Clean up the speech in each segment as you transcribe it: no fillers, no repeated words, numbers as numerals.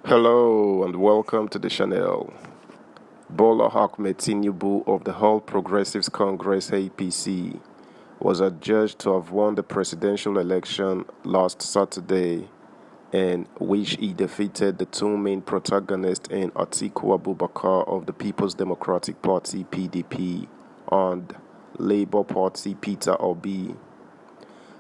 Hello and welcome to the channel. Bola Ahmed Tinubu of the All Progressives Congress APC was adjudged to have won the presidential election last Saturday, in which he defeated the two main protagonists in ATIKU Abubakar of the People's Democratic Party (PDP) and Labour Party Peter Obi.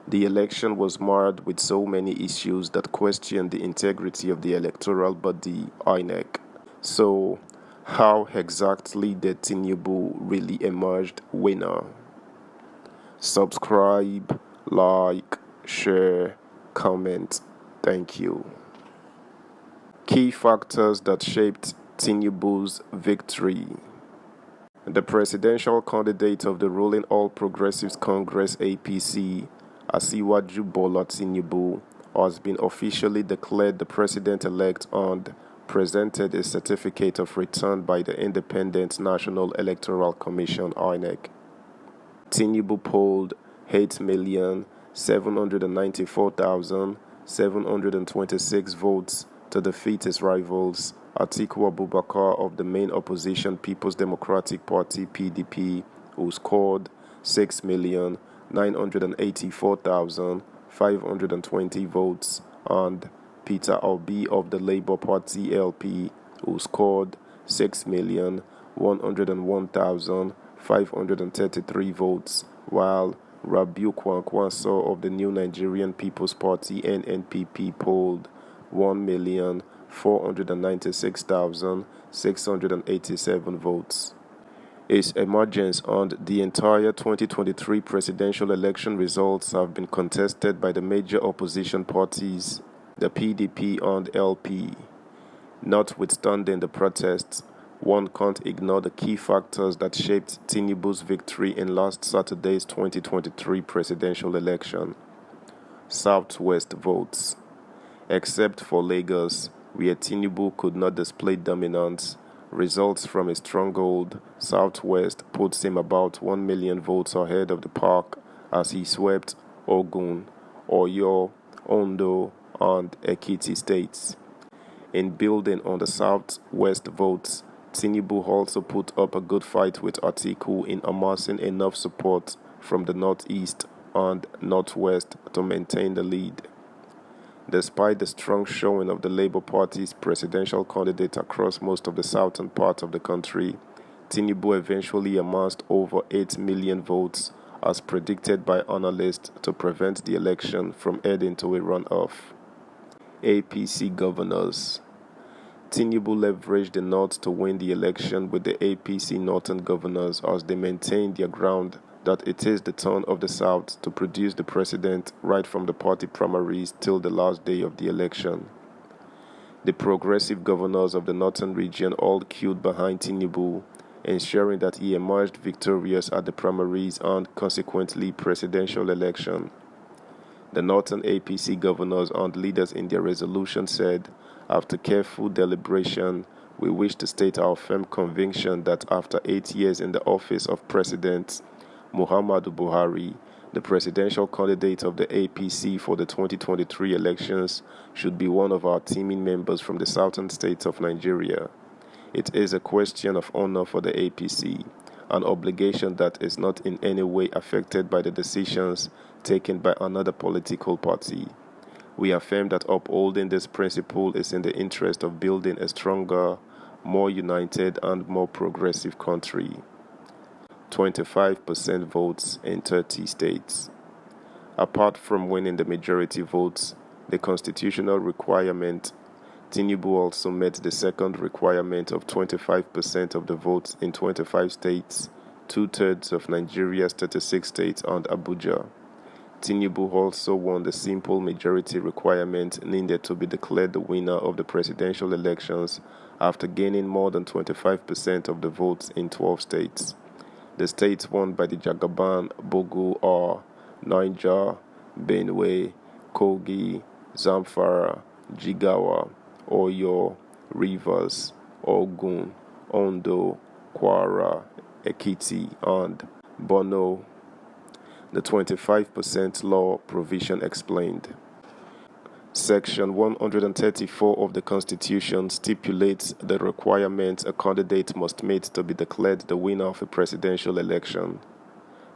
The election was marred with so many issues that questioned the integrity of the electoral body (INEC). So, how exactly did Tinubu really emerge winner? Subscribe, like, share, comment. Thank you. Key factors that shaped Tinubu's victory. The presidential candidate of the ruling All Progressives Congress APC, Asiwaju Bola Tinubu, has been officially declared the president-elect and presented a certificate of return by the Independent National Electoral Commission (INEC). Tinubu polled 8,794,726 votes to defeat his rivals, ATIKU Abubakar of the main opposition People's Democratic Party (PDP), who scored 6,984,520 votes, and Peter Obi of the Labour Party (LP), who scored 6,101,533 votes, while Rabiu Kwankwaso of the New Nigerian People's Party (NNPP) polled 1,496,687 votes. His emergence and the entire 2023 presidential election results have been contested by the major opposition parties, the PDP and LP. Notwithstanding the protests, one can't ignore the key factors that shaped Tinubu's victory in last Saturday's 2023 presidential election. Southwest votes. Except for Lagos, where Tinubu could not display dominance, results from a stronghold Southwest puts him about 1 million votes ahead of the pack as he swept Ogun, Oyo, Ondo, and Ekiti states. In building on the Southwest votes, Tinubu also put up a good fight with ATIKU in amassing enough support from the Northeast and Northwest to maintain the lead. Despite the strong showing of the Labour Party's presidential candidate across most of the southern part of the country, Tinubu eventually amassed over 8 million votes as predicted by analysts to prevent the election from heading to a runoff. APC governors. Tinubu leveraged the North to win the election with the APC Northern governors as they maintained their ground that it is the turn of the South to produce the president right from the party primaries till the last day of the election. The progressive governors of the Northern region all queued behind Tinubu, ensuring that he emerged victorious at the primaries and consequently presidential election. The Northern APC governors and leaders in their resolution said, after careful deliberation, we wish to state our firm conviction that after 8 years in the office of President Muhammadu Buhari, the presidential candidate of the APC for the 2023 elections, should be one of our teaming members from the southern states of Nigeria. It is a question of honor for the APC, an obligation that is not in any way affected by the decisions taken by another political party. We affirm that upholding this principle is in the interest of building a stronger, more united and more progressive country. 25% votes in 30 states. Apart from winning the majority votes, the constitutional requirement, Tinubu also met the second requirement of 25% of the votes in 25 states, 2/3 of Nigeria's 36 states and Abuja. Tinubu also won the simple majority requirement needed to be declared the winner of the presidential elections after gaining more than 25% of the votes in 12 states. The states won by the Jagaban Bogu are Niger, Benue, Kogi, Zamfara, Jigawa, Oyo, Rivers, Ogun, Ondo, Kwara, Ekiti, and Borno. The 25% law provision explained. Section 134 of the Constitution stipulates the requirements a candidate must meet to be declared the winner of a presidential election.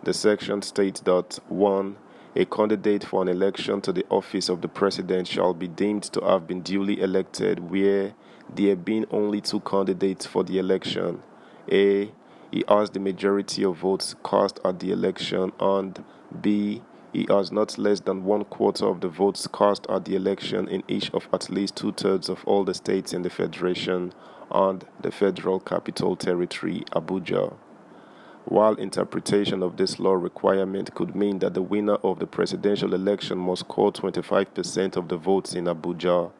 The section states that 1. A candidate for an election to the office of the president shall be deemed to have been duly elected where there being only 2 candidates for the election. A. He has the majority of votes cast at the election, and B. He has not less than 1/4 of the votes cast at the election in each of at least 2/3 of all the states in the Federation and the Federal Capital Territory, Abuja. While interpretation of this law requirement could mean that the winner of the presidential election must score 25% of the votes in Abuja,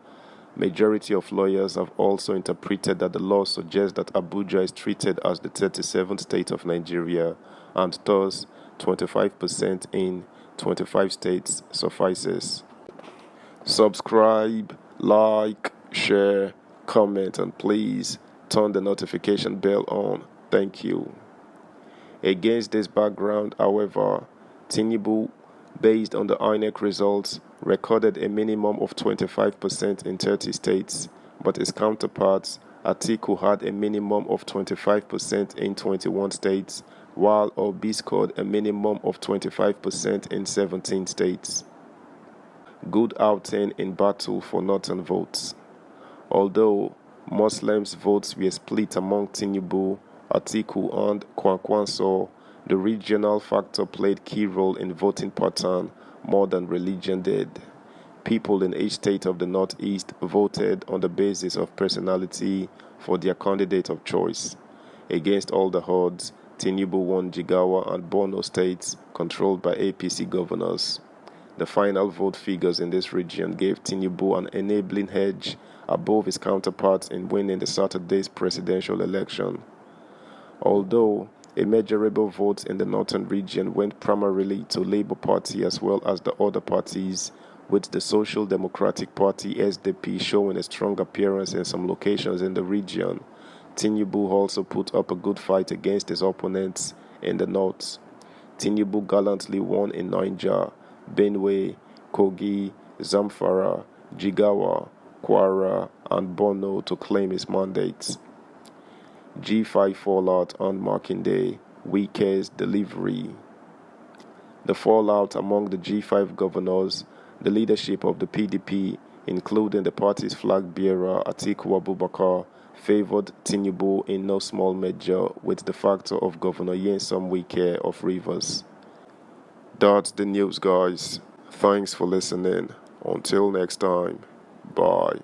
majority of lawyers have also interpreted that the law suggests that Abuja is treated as the 37th state of Nigeria, and thus 25% in 25 states suffices. Subscribe, like, share, comment, and please turn the notification bell on. Thank you. Against this background, however, Tinubu, based on the INEC results, recorded a minimum of 25% in 30 states, but his counterparts, ATIKU, had a minimum of 25% in 21 states, while OBI scored a minimum of 25% in 17 states. Good outing in battle for northern votes. Although Muslims' votes were split among Tinubu, ATIKU, and Kwankwanso, the regional factor played key role in voting pattern more than religion did. People in each state of the Northeast voted on the basis of personality for their candidate of choice. Against all the odds, Tinubu won Jigawa and Borno states controlled by APC governors. The final vote figures in this region gave Tinubu an enabling edge above his counterparts in winning the Saturday's presidential election. Although immeasurable votes in the northern region went primarily to Labour Party as well as the other parties, with the Social Democratic Party SDP showing a strong appearance in some locations in the region, Tinubu also put up a good fight against his opponents in the north. Tinubu gallantly won in Niger, Benue, Kogi, Zamfara, Jigawa, Kwara, and Borno to claim his mandates. G5 fallout on marking day, Wike's delivery. The fallout among the G5 governors, the leadership of the PDP, including the party's flag bearer ATIKU Abubakar, favored Tinubu in no small measure with the factor of Governor Nyesom Wike of Rivers. That's the news, guys. Thanks for listening. Until next time, bye.